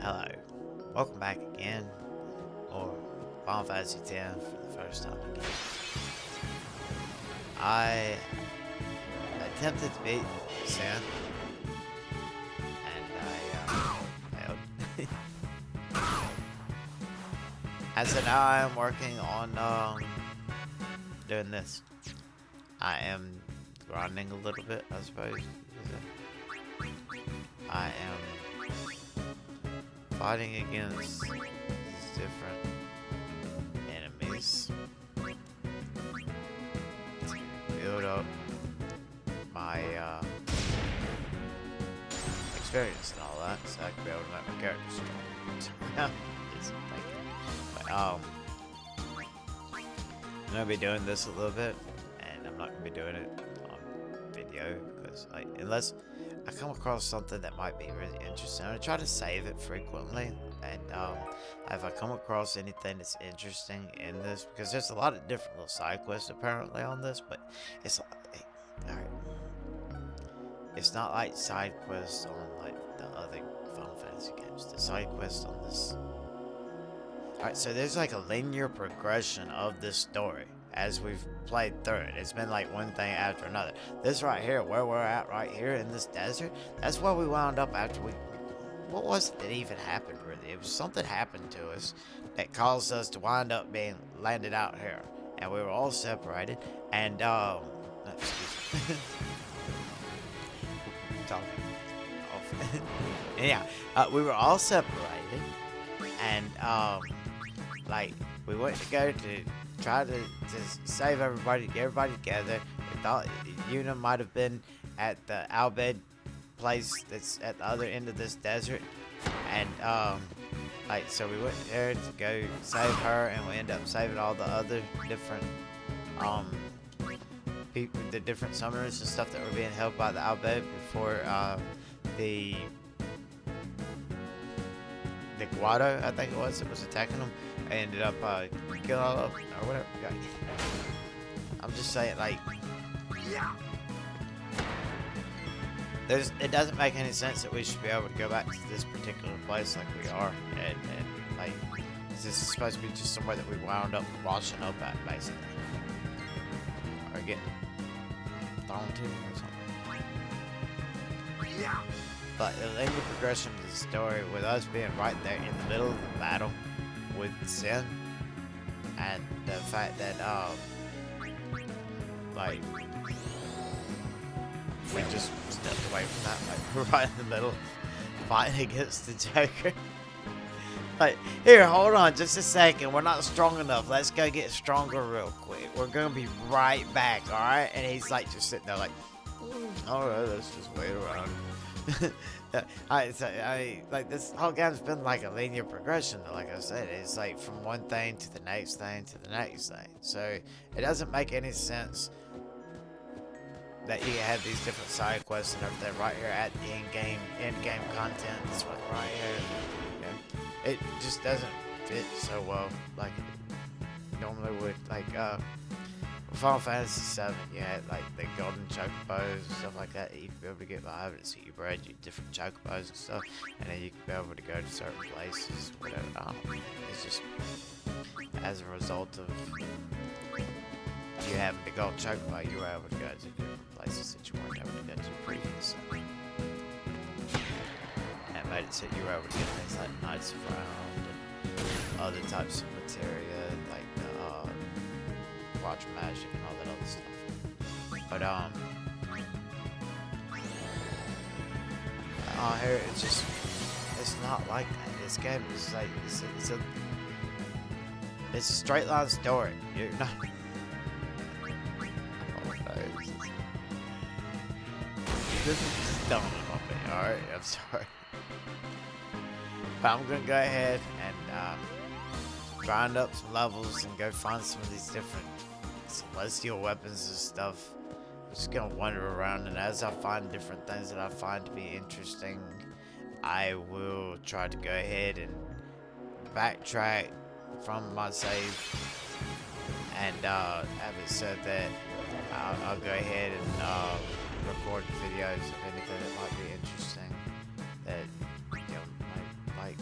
Hello, welcome back again, or Final Fantasy X for the first time again. I attempted to beat Sin, and I failed. And so now I am working on doing this. I am grinding a little bit, I suppose. I am fighting against different enemies to build up my experience and all that, so I can be able to make my character strong. Just thinking. But I'm gonna be doing this a little bit, and I'm not gonna be doing it on video because, like, unless I come across something that might be really interesting, I try to save it frequently. And if I come across anything that's interesting in this, because there's a lot of different little side quests apparently on this, but it's alright. It's not like side quests on like the other Final Fantasy games. The side quests on this. Alright, so there's like a linear progression of this story as we've played through it. It's been like one thing after another. This right here, where we're at right here in this desert, that's where we wound up after we... What was it that even happened, really? It was something happened to us that caused us to wind up being landed out here. And we were all separated. And, excuse me. Talking off. Yeah, we were all separated. And, like, we went to go to try to save everybody, get everybody together. We thought Yuna might have been at the Albed place that's at the other end of this desert. And, like, so we went there to go save her, and we ended up saving all the other different, people, the different summoners and stuff that were being held by the Albed before, the Guado, I think it was attacking them. I ended up killing all of them, or whatever. I'm just saying, like, yeah. It doesn't make any sense that we should be able to go back to this particular place like we are, and like, this is supposed to be just somewhere that we wound up washing up at, basically, or getting thrown to or something. Yeah. But the linear progression of the story, with us being right there in the middle of the battle with Sin, and the fact that, like, we just stepped away from that, like, right in the middle, fighting against the Joker. Like, here, hold on just a second, we're not strong enough, let's go get stronger real quick. We're gonna be right back, alright? And he's, like, just sitting there like, alright, let's just wait around. Like, this whole game's been like a linear progression, like I said. It's like from one thing to the next thing to the next thing. So it doesn't make any sense that you have these different side quests and everything right here at the in-game content. This one right here. Yeah. It just doesn't fit so well like it normally would. Like, Final Fantasy VII, you had like the golden chocobos and stuff like that. You could be able to get by having to see you bread, you different chocobos and stuff, and then you could be able to go to certain places, whatever. It's just as a result of you having the gold chocobo, you were able to go to different places that you weren't able to go to previously. And it made it so you were able to get things like Knights of Round and other types of materia, like watch magic and all that other stuff. But here it's not like that. This game is like it's a straight line story. You're not. Oh, no. This is just dumb on me. All right, I'm sorry. But I'm gonna go ahead and grind up some levels and go find some of these different celestial weapons and stuff. I'm just gonna wander around, and as I find different things that I find to be interesting, I will try to go ahead and backtrack from my save, and have it said that I'll go ahead and record videos of anything that might be interesting that, you know, might like.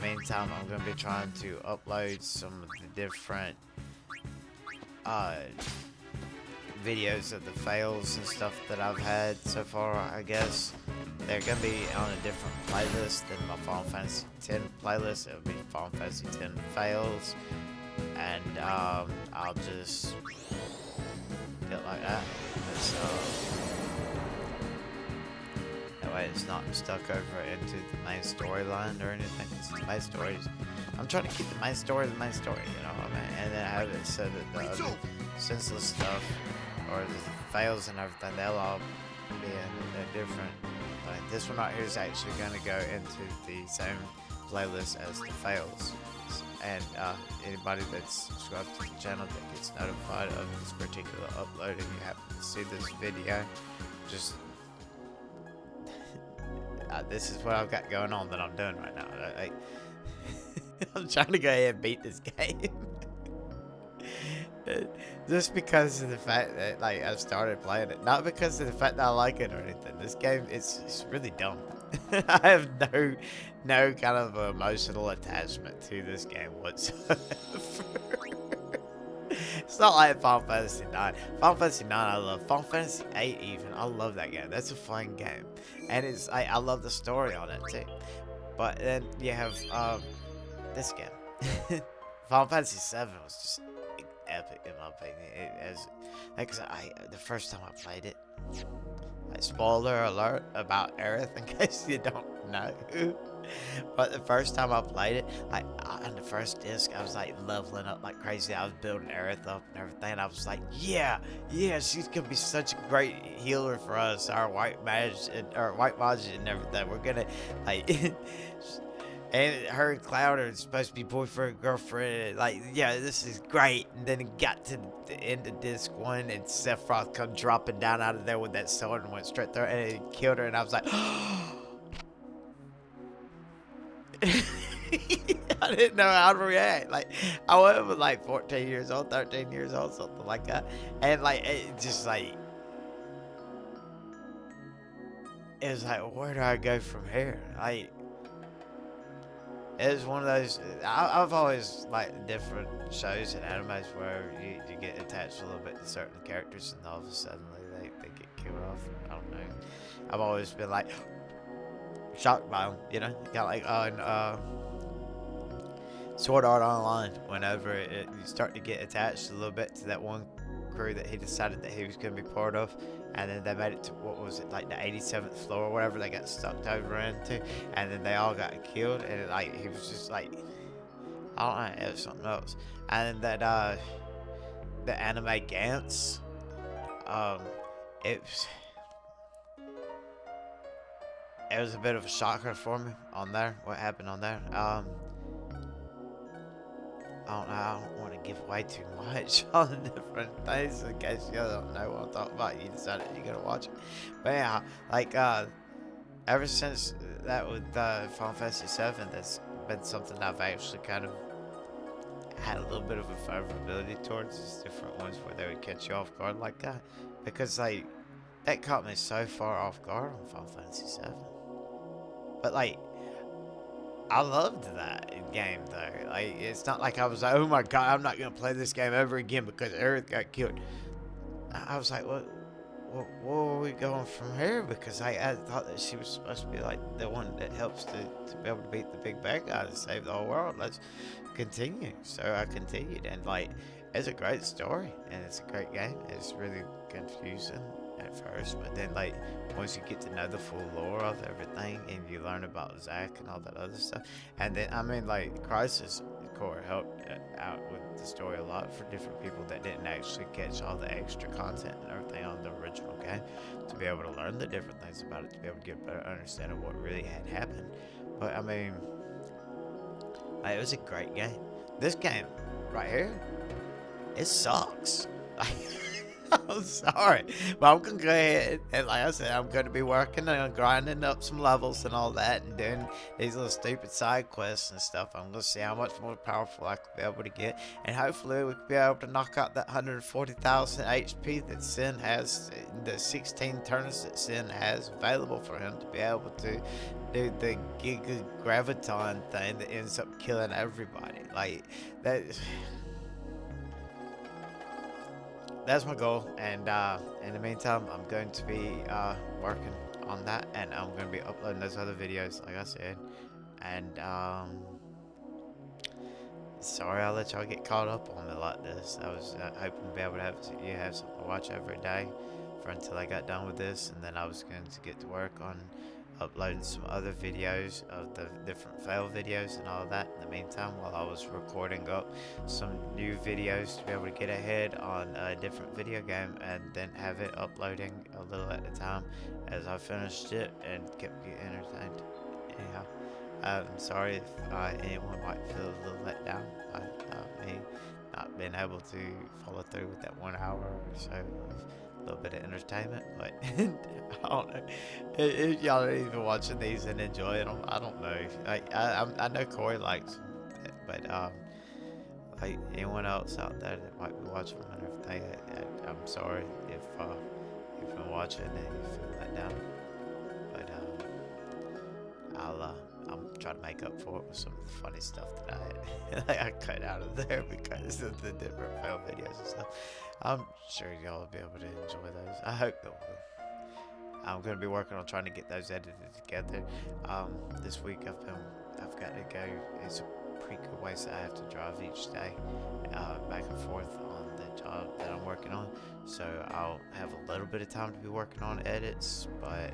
meantime, I'm going to be trying to upload some of the different uh, videos of the fails and stuff that I've had so far, I guess. They're going to be on a different playlist than my Final Fantasy X playlist. It'll be Final Fantasy X fails. And I'll just do it like that. That way it's not stuck over into the main storyline or anything. It's the main stories. I'm trying to keep the main story, you know what I mean? And then have it so that the other senseless stuff or the fails and everything, they'll all be in a different. Like this one right here is actually going to go into the same playlist as the fails. And anybody that's subscribed to the channel that gets notified of this particular upload, and you happen to see this video, just this is what I've got going on that I'm doing right now. I'm trying to go ahead and beat this game. Just because of the fact that like I started playing it, not because of the fact that I like it or anything. This game, it's really dumb. I have no kind of emotional attachment to this game whatsoever. It's not like Final Fantasy 9. Final Fantasy 9 I love. Final Fantasy 8 even, I love that game. That's a fun game. And it's I love the story on it too. But then you have this game. Final Fantasy 7 was just epic in my opinion. The first time I played it, like, spoiler alert about Aerith in case you don't know. But the first time I played it, like on the first disc, I was like leveling up like crazy. I was building Aerith up and everything. And I was like, yeah, she's gonna be such a great healer for us. Our white mage and everything. We're gonna like. And her and Cloud are supposed to be boyfriend and girlfriend. Like, yeah, this is great. And then it got to the end of disc 1, and Sephiroth come dropping down out of there with that sword and went straight through, and it killed her. And I was like, I didn't know how to react. Like, I was like 14 years old, 13 years old, something like that. And like, it just like, it was like, where do I go from here? Like, it's one of those. I've always liked different shows and animes where you get attached a little bit to certain characters, and all of a sudden they get killed off. I don't know. I've always been like shocked by them, you know. Got like on Sword Art Online. Whenever you start to get attached a little bit to that one crew that he decided that he was going to be part of, and then they made it to, what was it, like the 87th floor or whatever they got stuck over into, and then they all got killed, and it, like he was just like, I don't know, it was something else. And then that the anime Gantz, it was a bit of a shocker for me on there, what happened on there. I don't want to give away too much on the different things in case you don't know what I'm talking about. You decided you're going to watch it. But yeah, like, ever since that with Final Fantasy 7, that's been something I've actually kind of had a little bit of a favorability towards. These different ones where they would catch you off guard like that. Because, like, that caught me so far off guard on Final Fantasy 7. But, like, I loved that game though. Like, it's not like I was like, oh my god, I'm not gonna play this game ever again because Aerith got killed. I was like, what are we going from here? Because I thought that she was supposed to be like the one that helps to be able to beat the big bad guy to save the whole world. Let's continue. So I continued, and like, it's a great story and it's a great game. It's really confusing at first, but then like once you get to know the full lore of everything and you learn about Zack and all that other stuff, and then I mean like Crisis Core helped out with the story a lot for different people that didn't actually catch all the extra content and everything on the original game, to be able to learn the different things about it, to be able to get a better understanding of what really had happened. But I mean, like, it was a great game. This game right here, it sucks. I'm sorry, but I'm gonna go ahead and, like I said, I'm gonna be working on grinding up some levels and all that, and doing these little stupid side quests and stuff. I'm gonna see how much more powerful I could be able to get, and hopefully we could be able to knock out that 140,000 HP that Sin has, the 16 turns that Sin has available for him to be able to the Giga Graviton thing that ends up killing everybody. Like that. That's my goal, and in the meantime, I'm going to be working on that, and I'm going to be uploading those other videos, like I said, and sorry I let y'all get caught up on me like this. I was hoping to be able to have something to watch every day for until I got done with this, and then I was going to get to work on uploading some other videos of the different fail videos and all of that in the meantime, while I was recording up some new videos to be able to get ahead on a different video game, and then have it uploading a little at a time as I finished it and kept getting entertained. Anyhow, I'm sorry if anyone might feel a little let down by me not being able to follow through with that 1 hour or so of a little bit of entertainment, but I don't know if y'all are even watching these and enjoying them. I don't know. I know Corey likes them, but like anyone else out there that might be watching them and everything, I'm sorry if you've been watching and you feel let down, but I'm trying to make up for it with some funny stuff that I cut out of there because of the different fail videos and stuff. I'm sure y'all will be able to enjoy those. I hope you will. I'm gonna be working on trying to get those edited together. This week I've got to go. It's a pretty good ways that I have to drive each day, back and forth on the job that I'm working on. So I'll have a little bit of time to be working on edits, but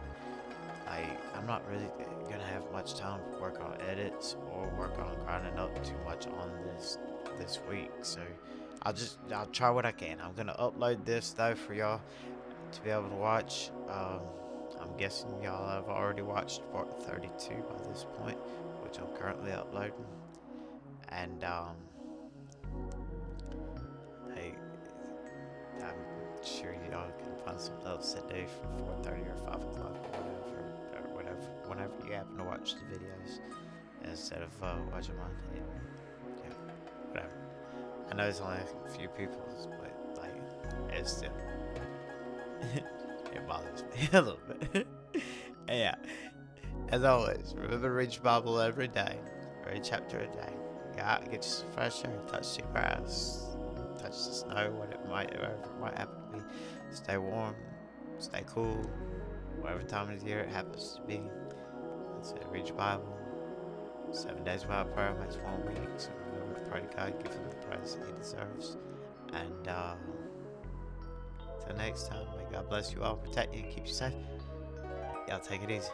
I'm not really gonna have much time to work on edits or work on grinding up too much on this week. So I'll try what I can. I'm gonna upload this though for y'all to be able to watch. I'm guessing y'all have already watched part 32 by this point, which I'm currently uploading. And hey, I'm sure y'all can find something else to do from 4:30 or 5 o'clock or whatever, whenever you happen to watch the videos instead of watching mine. Yeah, whatever. I know it's only a few people, but like, it's still it bothers me a little bit. And yeah, as always, remember to read your Bible every day, read a chapter a day. Get out, get you some fresh air, touch the grass, touch the snow, whatever it might happen to be. Stay warm, stay cool, whatever time of the year it happens to be. So read your Bible. 7 days without prayer makes 1 week. So remember to pray to God, give him the praise that he deserves. And until next time, may God bless you all, protect you, keep you safe. Y'all take it easy.